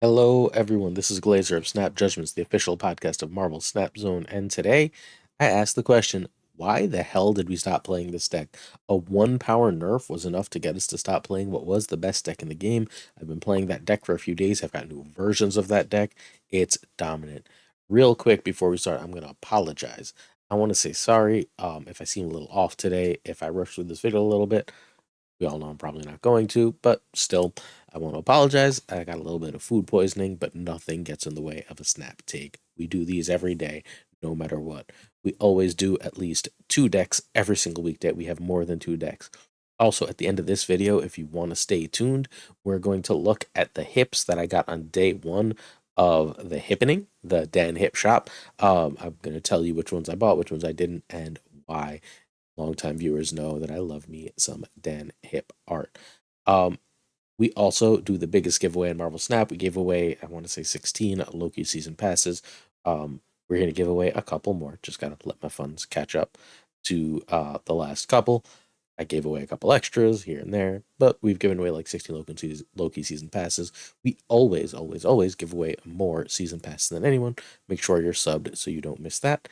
Hello, everyone. This is Glazer of Snap Judgments, the official podcast of Marvel Snap Zone. And today, I asked the question, why the hell did we stop playing this deck? A one power nerf was enough to get us to stop playing what was the best deck in the game. I've been playing that deck for a few days. I've got new versions of that deck. It's dominant. Real quick before we start, I'm going to apologize. I want to say sorry if I seem a little off today, if I rush through this video a little bit. We all know I'm probably not going to, but still, I want to apologize. I got a little bit of food poisoning, but nothing gets in the way of a snap take. We do these every day, no matter what. We always do at least 2 decks every single weekday. We have more than 2 decks. Also, at the end of this video, if you want to stay tuned, we're going to look at the hips that I got on day one of the hippening, the Dan Hip shop. I'm going to tell you which ones I bought, which ones I didn't, and why. Longtime viewers know that I love me some Dan Hip art. Um, we also do the biggest giveaway in Marvel Snap. We gave away, I want to say 16 Loki season passes. We're going to give away a couple more. Just got to let my funds catch up to the last couple. I gave away a couple extras here and there, but we've given away like 16 Loki season passes. We always, always, always give away more season passes than anyone. Make sure you're subbed so you don't miss that.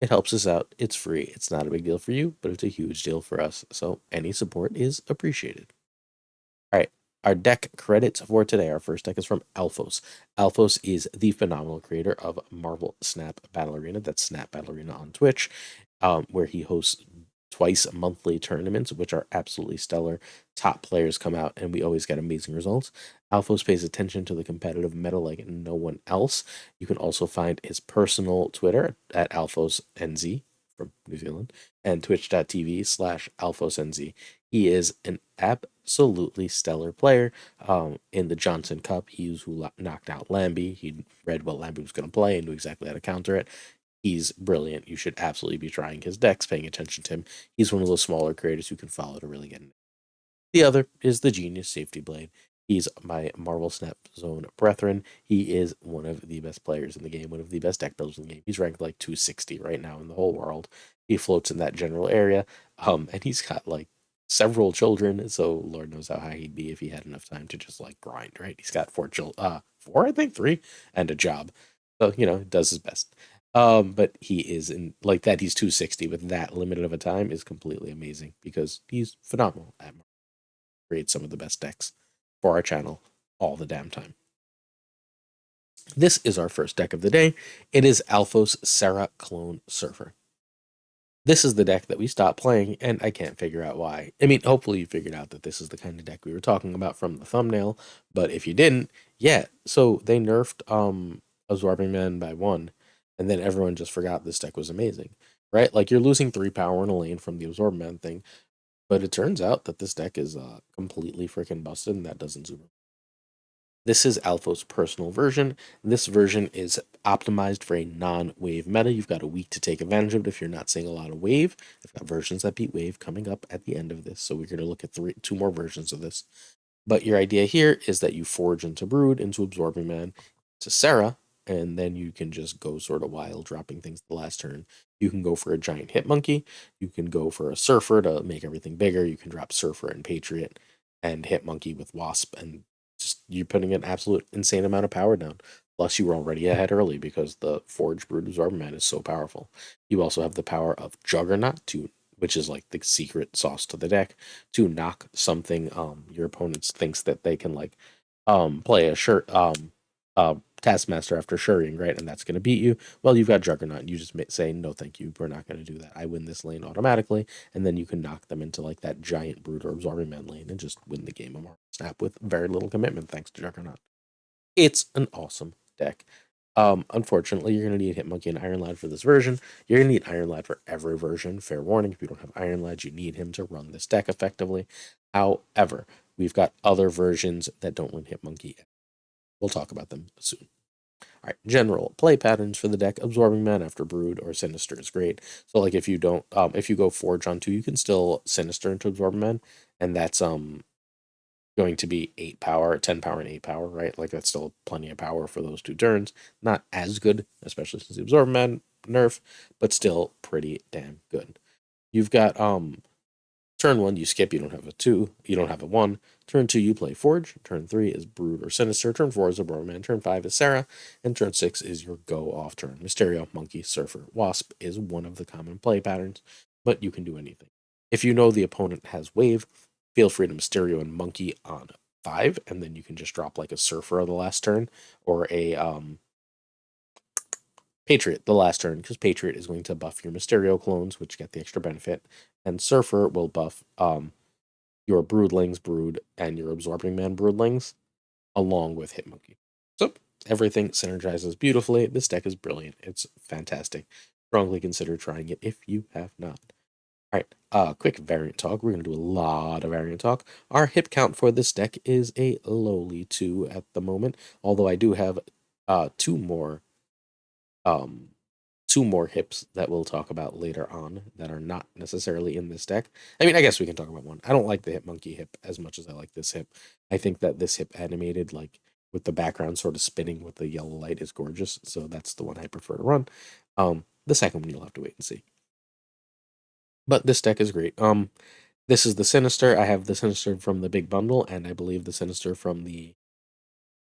It helps us out. It's free. It's not a big deal for you, but it's a huge deal for us. So any support is appreciated. All right. Our deck credits for today. Our first deck is from Alphos. Alphos is the phenomenal creator of Marvel Snap Battle Arena. That's Snap Battle Arena on Twitch, where he hosts twice monthly tournaments, which are absolutely stellar. Top players come out, and we always get amazing results. Alphos pays attention to the competitive meta like no one else. You can also find his personal Twitter at AlphosNZ from New Zealand and twitch.tv/AlphosNZ. He is an absolutely stellar player. In the Johnson Cup, he's who knocked out Lambie. He read what Lambie was going to play and knew exactly how to counter it. He's brilliant. You should absolutely be trying his decks, paying attention to him. He's one of those smaller creators you can follow to really get in. The other is the Genius Safety Blade. He's my Marvel Snap Zone brethren. He is one of the best players in the game, one of the best deck builders in the game. He's ranked like 260 right now in the whole world. He floats in that general area. And he's got like several children, so Lord knows how high he'd be if he had enough time to just like grind, right? He's got 4 children, four, I think, three, and a job. So, does his best. But he is in like that, he's 260 with that limited of a time is completely amazing because he's phenomenal at create some of the best decks for our channel all the damn time. This is our first deck of the day. It is Alphos Serra Clone Surfer. This is the deck that we stopped playing, and I can't figure out why. I mean, hopefully you figured out that this is the kind of deck we were talking about from the thumbnail, but if you didn't, yeah. So they nerfed Absorbing Man by 1, and then everyone just forgot this deck was amazing, right? Like you're losing 3 power in a lane from the Absorb Man thing, but it turns out that this deck is completely freaking busted, and that doesn't super. This is Alpha's personal version. This version is optimized for a non-wave meta. You've got a week to take advantage of it if you're not seeing a lot of wave. I've got versions that beat wave coming up at the end of this, so we're going to look at two more versions of this. But your idea here is that you forge into Brood, into Absorbing Man, to Sarah, and then you can just go sort of wild, dropping things the last turn. You can go for a giant hit monkey. You can go for a Surfer to make everything bigger. You can drop Surfer and Patriot and hit monkey with Wasp, and just you're putting an absolute insane amount of power down. Plus, you were already ahead early because the Forge Brood Absorbing Man is so powerful. You also have the power of Juggernaut, which is like the secret sauce to the deck, to knock something your opponent thinks that they can like play a Taskmaster after shurrying, right? And that's going to beat you. Well, you've got Juggernaut. You just say, no, thank you. We're not going to do that. I win this lane automatically. And then you can knock them into like that giant Brute or Absorbing Man lane and just win the game of Marvel Snap with very little commitment thanks to Juggernaut. It's an awesome deck. Unfortunately, you're going to need Hitmonkey and Iron Lad for this version. You're going to need Iron Lad for every version. Fair warning, if you don't have Iron Lad, you need him to run this deck effectively. However, we've got other versions that don't run Hitmonkey. We'll talk about them soon. All right, general play patterns for the deck. Absorbing Man after Brood or Sinister is great. So like if you don't, if you go Forge on 2, you can still Sinister into Absorbing Man, and that's going to be 8 power, 10 power, and 8 power, right? Like that's still plenty of power for those 2 turns. Not as good, especially since the Absorbing Man nerf, but still pretty damn good. You've got Turn 1, you skip, you don't have a 2, you don't have a 1. Turn 2, you play Forge. Turn 3 is Brood or Sinister. Turn 4 is Aurora. Turn 5 is Sarah. And turn 6 is your go-off turn. Mysterio, Monkey, Surfer, Wasp is one of the common play patterns, but you can do anything. If you know the opponent has Wave, feel free to Mysterio and Monkey on 5, and then you can just drop like a Surfer on the last turn, or a Patriot the last turn, because Patriot is going to buff your Mysterio clones, which get the extra benefit, and Surfer will buff your Broodlings Brood and your Absorbing Man Broodlings, along with Hitmonkey. So everything synergizes beautifully. This deck is brilliant. It's fantastic. Strongly consider trying it if you have not. All right, quick variant talk. We're going to do a lot of variant talk. Our hip count for this deck is a lowly 2 at the moment, although I do have two more hips that we'll talk about later on that are not necessarily in this deck. I mean, I guess we can talk about one. I don't like the Hitmonkey hip as much as I like this hip. I think that this hip animated, like with the background sort of spinning with the yellow light, is gorgeous. So that's the one I prefer to run. The second one you'll have to wait and see. But this deck is great. This is the Sinister. I have the Sinister from the big bundle, and I believe the Sinister from the...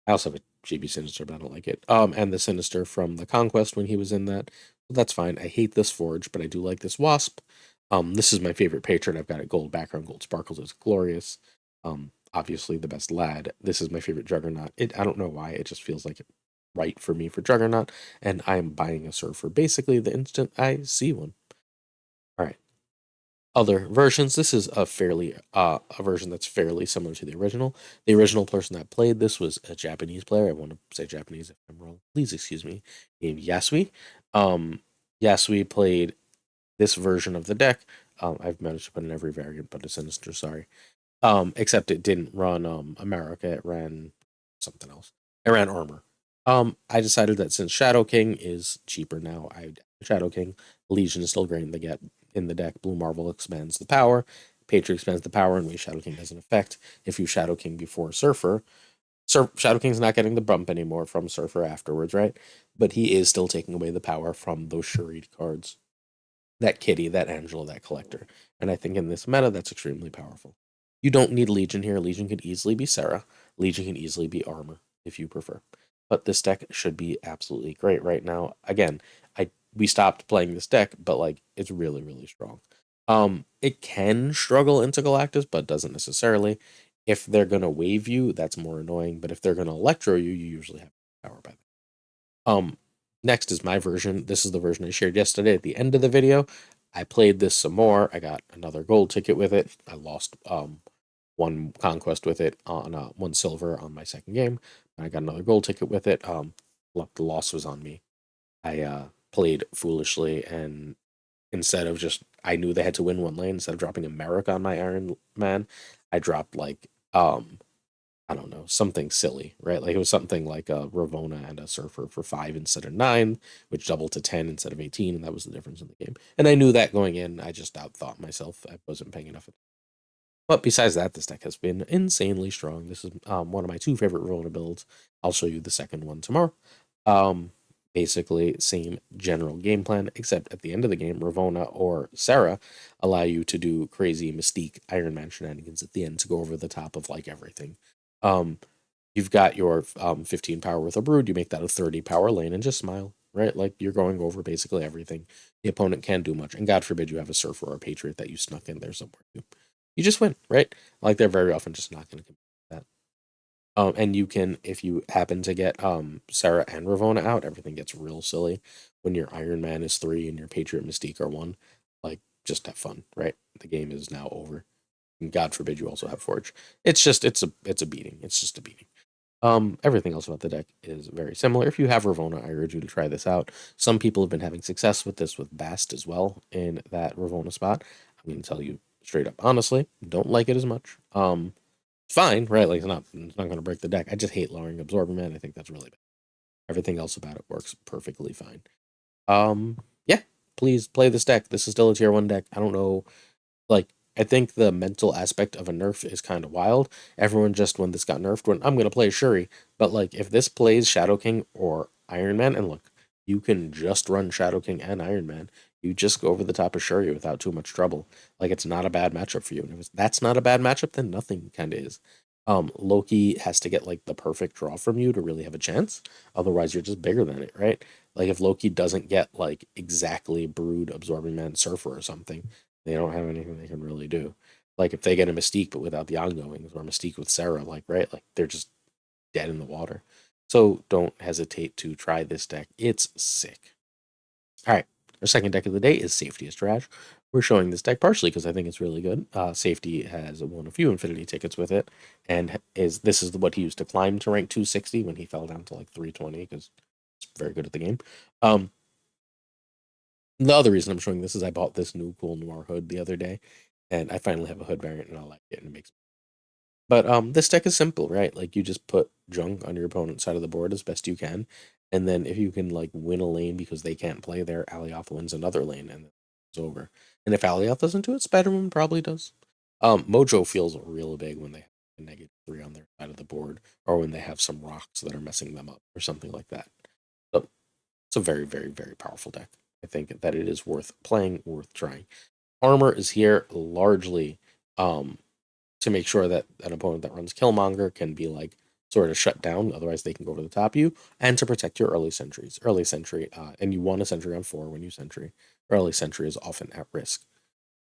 I also have a GB Sinister, but I don't like it. And the Sinister from the Conquest when he was in that. That's fine. I hate this Forge, but I do like this Wasp. This is my favorite patron. I've got it gold background, gold sparkles. It's glorious. Obviously the best lad. This is my favorite Juggernaut. I don't know why. It just feels like it right for me for Juggernaut. And I'm buying a Surfer basically the instant I see one. All right. Other versions. This is a version that's fairly similar to the original. The original person that played this was a Japanese player. I want to say Japanese if I'm wrong. Please excuse me. Named Yasui. Yasui played this version of the deck. I've managed to put in every variant, but a Sinister. Sorry. Except it didn't run America. It ran something else. It ran Armor. I decided that since Shadow King is cheaper now, Shadow King. Legion is still great in the deck. Blue Marvel expands the power. Patriot expands the power, and Shadow King has an effect. If you Shadow King before Surfer, Shadow King's not getting the bump anymore from Surfer afterwards, right? But he is still taking away the power from those Shuried cards. That Kitty, that Angela, that Collector. And I think in this meta, that's extremely powerful. You don't need Legion here. Legion could easily be Sarah. Legion can easily be Armor, if you prefer. But this deck should be absolutely great right now. Again, we stopped playing this deck, but like it's really, really strong. It can struggle into Galactus, but doesn't necessarily. If they're gonna wave you, that's more annoying. But if they're gonna electro you, you usually have power by then. Next is my version. This is the version I shared yesterday at the end of the video. I played this some more. I got another gold ticket with it. I lost one conquest with it on one silver on my second game. I got another gold ticket with it. The loss was on me. I played foolishly, and instead of just, I knew they had to win one lane. Instead of dropping America on my Iron Man, I dropped like I don't know, something silly, right? Like it was something like a Ravona and a Surfer for 5 instead of 9, which doubled to 10 instead of 18, and that was the difference in the game. And I knew that going in. I just outthought myself. I wasn't paying enough attention. But besides that, this deck has been insanely strong. This is one of my 2 favorite Ravona builds. I'll show you the second one tomorrow. Basically, same general game plan, except at the end of the game, Ravona or Sarah allow you to do crazy Mystique Iron Man shenanigans at the end to go over the top of like everything. You've got your 15 power with a Brood, you make that a 30 power lane and just smile, right? Like you're going over basically everything. The opponent can't do much, and God forbid you have a Surfer or a Patriot that you snuck in there somewhere too. You just win, right? Like they're very often just not going to that. And you can, if you happen to get Sarah and Ravona out, everything gets real silly. When your Iron Man is 3 and your Patriot Mystique are 1, like just have fun, right? The game is now over. And God forbid you also have Forge. It's a beating. It's just a beating. Everything else about the deck is very similar. If you have Ravona, I urge you to try this out. Some people have been having success with this with Bast as well in that Ravona spot. I'm going to tell you straight up, honestly, don't like it as much. Fine, right? Like it's not going to break the deck. I just hate lowering Absorbing Man. I think that's really bad. Everything else about it works perfectly fine. Yeah, please play this deck. This is still a tier 1 deck. I don't know, like I think the mental aspect of a nerf is kind of wild. Everyone just, when this got nerfed, went, I'm going to play Shuri. But like, if this plays Shadow King or Iron Man, and look, you can just run Shadow King and Iron Man. you just go over the top of Shuri without too much trouble. Like it's not a bad matchup for you. And if that's not a bad matchup, then nothing kind of is. Loki has to get like the perfect draw from you to really have a chance. Otherwise, you're just bigger than it, right? Like if Loki doesn't get like exactly Brood, Absorbing Man, Surfer or something, they don't have anything they can really do. Like if they get a Mystique but without the ongoings, or Mystique with Sarah, like right, like they're just dead in the water. So don't hesitate to try this deck. It's sick. All right, our second deck of the day is Safety is Trash. We're showing this deck partially because I think it's really good. Safety has won a few Infinity tickets with it, and this is what he used to climb to rank 260 when he fell down to like 320 because it's very good at the game. Um, the other reason I'm showing this is I bought this new cool noir hood the other day, and I finally have a hood variant and I like it and it makes. But this deck is simple, right? Like you just put junk on your opponent's side of the board as best you can, and then if you can like win a lane because they can't play there, Alioth wins another lane and it's over. And if Alioth doesn't do it, Spider-Man probably does. Mojo feels real big when they have a -3 on their side of the board, or when they have some rocks that are messing them up, or something like that. So it's a very, very, very powerful deck. I think that it is worth playing, worth trying. Armor is here largely to make sure that an opponent that runs Killmonger can be like sort of shut down, otherwise they can go over the top of you, and to protect your early sentries. Early sentry, and you want a sentry on 4 when you sentry. Early sentry is often at risk.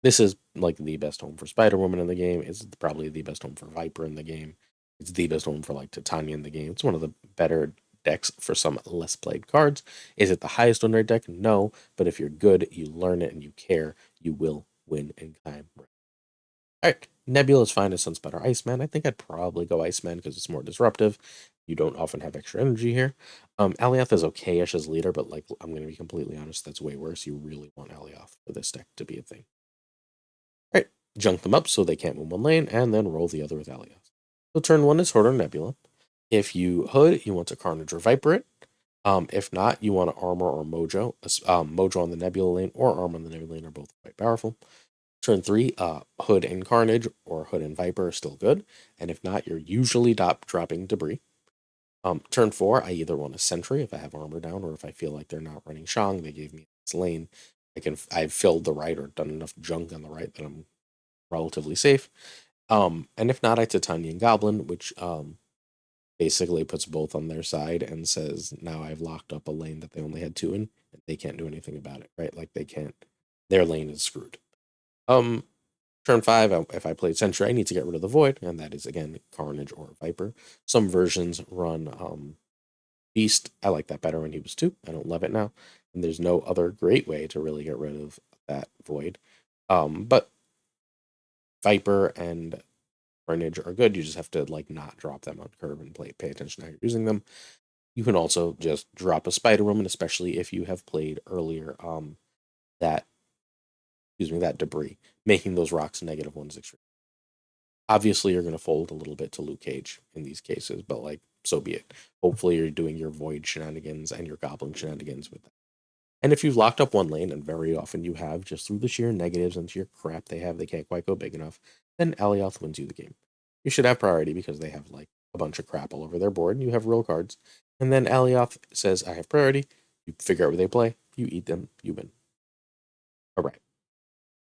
This is like the best home for Spider-Woman in the game. It's probably the best home for Viper in the game. It's the best home for like Titania in the game. It's one of the better decks for some less played cards. Is it the highest win rate deck? No, but if you're good, you learn it, and you care, you will win in time. All right, Nebula is fine as Sunspot or Iceman. I think I'd probably go Iceman because it's more disruptive. You don't often have extra energy here. Alioth is okay-ish as leader, but like I'm going to be completely honest, that's way worse. You really want Alioth for this deck to be a thing. All right, junk them up so they can't move one lane, and then roll the other with Alioth. So turn 1 is Hood or Nebula. If you Hood, you want to Carnage or Viper it. If not, you want to Armor or Mojo. Mojo on the Nebula lane or Armor on the Nebula lane are both quite powerful. Turn 3, Hood and Carnage or Hood and Viper are still good, and if not, you're usually dropping Debris. Turn 4, I either want a Sentry if I have armor down, or if I feel like they're not running Shang, they gave me this lane. I've filled the right or done enough junk on the right that I'm relatively safe. And if not, I Titanian Goblin, which basically puts both on their side and says now I've locked up a lane that they only had 2 in, and they can't do anything about it, right? Like they can't. Their lane is screwed. Turn 5, if I played Sentry, I need to get rid of the Void, and that is, again, Carnage or Viper. Some versions run Beast. I like that better when he was 2. I don't love it now. And there's no other great way to really get rid of that Void. But Viper and Carnage are good. You just have to, like, not drop them on curve and pay attention to how you're using them. You can also just drop a Spider-Woman, especially if you have played earlier that Debris, making those rocks -1s extreme. Obviously, you're going to fold a little bit to Luke Cage in these cases, but like, so be it. Hopefully, you're doing your Void shenanigans and your Goblin shenanigans with that. And if you've locked up one lane, and very often you have, just through the sheer negatives and sheer crap they can't quite go big enough, then Alioth wins you the game. You should have priority because they have like a bunch of crap all over their board, and you have real cards. And then Alioth says, I have priority. You figure out where they play, you eat them, you win. All right.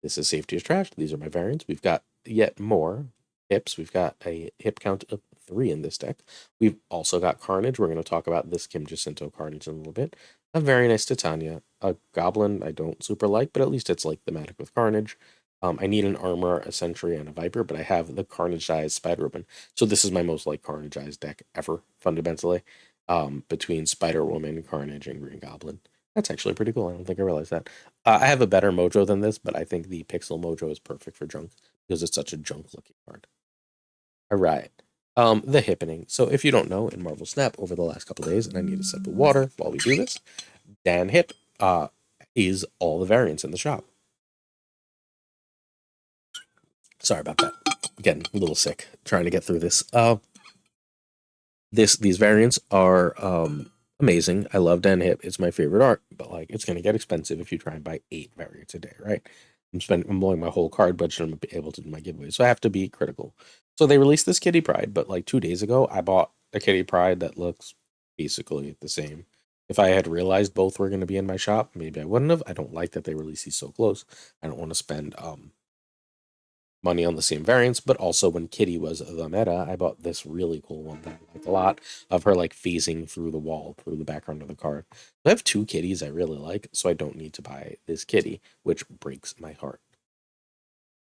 This is Safety is Trash. These are my variants. We've got yet more hips. We've got a hip count of 3 in this deck. We've also got Carnage. We're going to talk about this Kim Jacinto Carnage in a little bit. A very nice Titania. A Goblin I don't super like, but at least it's like thematic with Carnage. I need an Armor, a Sentry, and a Viper, but I have the Carnageized Spider-Woman. So this is my most like Carnageized deck ever, fundamentally, between Spider-Woman, Carnage, and Green Goblin. That's actually pretty cool. I don't think I realized that. I have a better Mojo than this, but I think the Pixel Mojo is perfect for junk because it's such a junk-looking card. All right. The hippening. So if you don't know, in Marvel Snap over the last couple days, and I need a sip of water while we do this, Dan Hip is all the variants in the shop. Sorry about that. Getting a little sick trying to get through this. These variants are amazing. I love Dan Hip. It's my favorite art, but like it's gonna get expensive if you try and buy 8 variants a day, right? I'm blowing my whole card budget. I'm able to do my giveaways, so I have to be critical. So they released this Kitty Pride, but like 2 days ago, I bought a Kitty Pride that looks basically the same, If I had realized both were going to be in my shop, maybe I wouldn't have. I don't like that they release these so close. I don't want to spend money on the same variants, but also when Kitty was the meta, I bought this really cool one that I like a lot of her like phasing through the wall, through the background of the card. I have two kitties I really like, so I don't need to buy this kitty, which breaks my heart.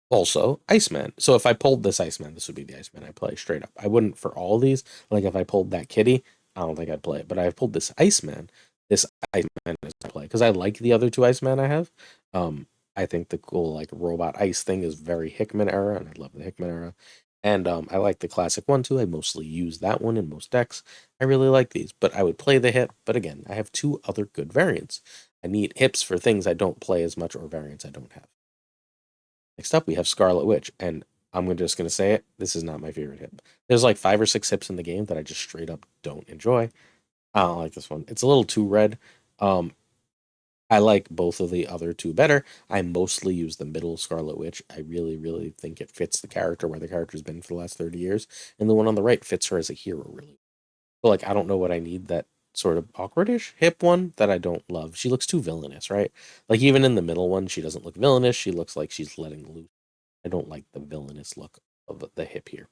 Also, Iceman. So if I pulled this Iceman, this would be the Iceman I play straight up. I wouldn't for all these. Like if I pulled that kitty, I don't think I'd play it. But I pulled this Iceman. This Iceman is to play because I like the other two Iceman I have. Um, I think the cool like robot ice thing is very Hickman era, and I love the Hickman era. And I like the classic one too. I mostly use that one in most decks. I really like these, but I would play the hip. But again, I have two other good variants. I need hips for things I don't play as much or variants I don't have. Next up, we have Scarlet Witch, and just gonna say it. This is not my favorite hip. There's like 5 or 6 hips in the game that I just straight up don't enjoy. I don't like this one. It's a little too red. Um, I like both of the other two better. I mostly use the middle Scarlet Witch. I really, really think it fits the character where the character's been for the last 30 years, and the one on the right fits her as a hero really. So like, I don't know what I need that sort of awkwardish hip one that I don't love. She looks too villainous, right? Like even in the middle one, she doesn't look villainous. She looks like she's letting loose. I don't like the villainous look of the hip here.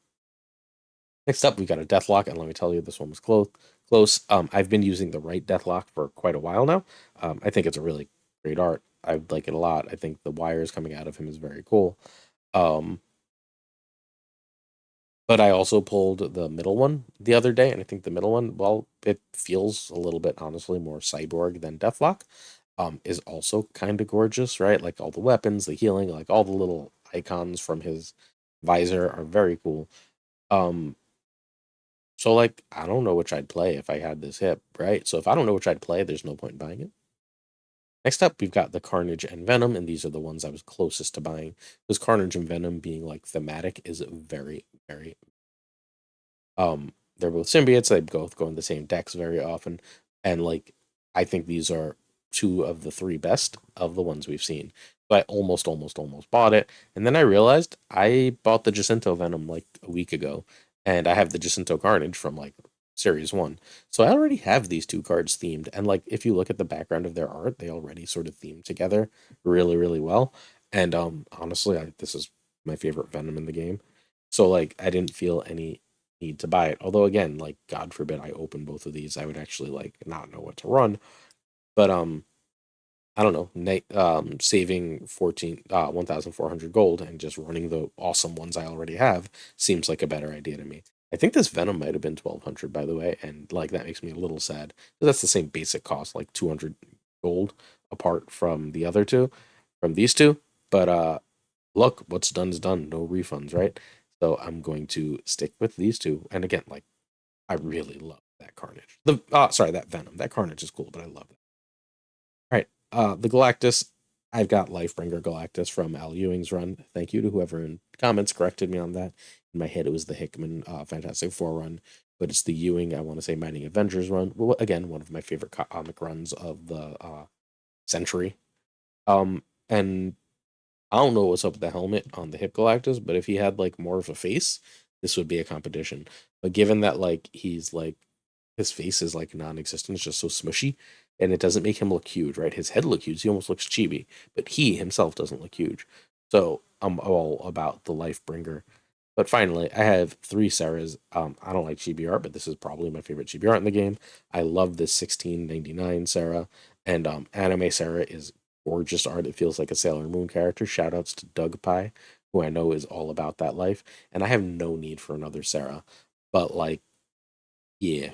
Next up, we got a Deathlock, and let me tell you, this one was close. Close. I've been using the right Deathlock for quite a while now. I think it's a really great art. I like it a lot. I think the wires coming out of him is very cool. Um, but I also pulled the middle one the other day, and I think the middle one, well, it feels a little bit honestly more cyborg than Deathlock. Is also kind of gorgeous, right? Like all the weapons, the healing, like all the little icons from his visor are very cool. Um, so like I don't know which I'd play if I had this hip, right? So if I don't know which I'd play, there's no point in buying it. Next up, we've got the Carnage and Venom, and these are the ones I was closest to buying. Because Carnage and Venom being like thematic is very, very they're both symbiotes. They both go in the same decks very often, and like I think these are two of the three best of the ones we've seen. So I almost bought it, and then I realized I bought the Jacinto Venom like a week ago, and I have the Jacinto Carnage from like Series One. So I already have these two cards themed, and like if you look at the background of their art, they already sort of theme together really, really well. And honestly, this is my favorite Venom in the game. So like I didn't feel any need to buy it. Although again, like God forbid I open both of these, I would actually like not know what to run. But I don't know, saving 1,400 gold and just running the awesome ones I already have seems like a better idea to me. I think this Venom might have been 1,200 by the way, and like that makes me a little sad because that's the same basic cost, like 200 gold apart from the other two, from these two. But look, what's done is done. No refunds, right? So I'm going to stick with these two. And again, like I really love that Carnage. That Venom. That Carnage is cool, but I love it. All right. The Galactus. I've got Lifebringer Galactus from Al Ewing's run. Thank you to whoever in comments corrected me on that. In my head, it was the Hickman Fantastic Four run, but it's the Ewing, I want to say, Mighty Avengers run. Well, again, one of my favorite comic runs of the century. And I don't know what's up with the helmet on the hip Galactus, but if he had like more of a face, this would be a competition. But given that like he's like his face is like non-existent, it's just so smushy, and it doesn't make him look huge, right? His head look huge, he almost looks chibi, but he himself doesn't look huge. So I'm all about the Lifebringer. But finally, I have three Sarahs. I don't like chibi art, but this is probably my favorite chibi art in the game. I love this 1699 Sarah, and anime Sarah is gorgeous art. It feels like a Sailor Moon character. Shout outs to Doug Pie, who I know is all about that life. And I have no need for another Sarah, but like, yeah,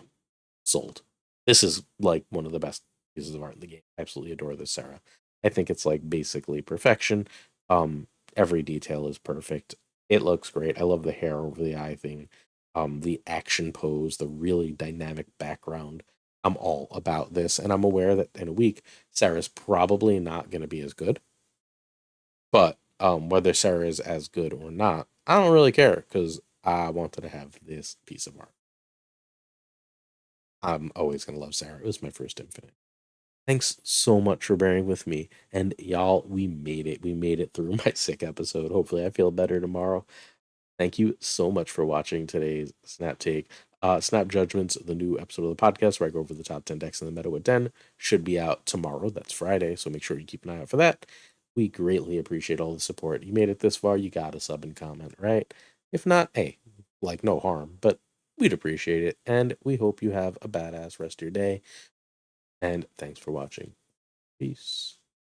sold. This is like one of the best pieces of art in the game. I absolutely adore this Sarah. I think it's like basically perfection. Every detail is perfect. It looks great. I love the hair over the eye thing. The action pose, the really dynamic background. I'm all about this, and I'm aware that in a week, Sarah's probably not going to be as good. But whether Sarah is as good or not, I don't really care because I wanted to have this piece of art. I'm always going to love Sarah. It was my first Infinite. Thanks so much for bearing with me. And y'all, we made it. We made it through my sick episode. Hopefully, I feel better tomorrow. Thank you so much for watching today's Snap Take. Snap Judgments, the new episode of the podcast where I go over the top 10 decks in the meta with Den, should be out tomorrow. That's Friday, so make sure you keep an eye out for that. We greatly appreciate all the support. You made it this far, you got a sub and comment, right? If not, hey, like no harm, but we'd appreciate it. And we hope you have a badass rest of your day. And thanks for watching. Peace.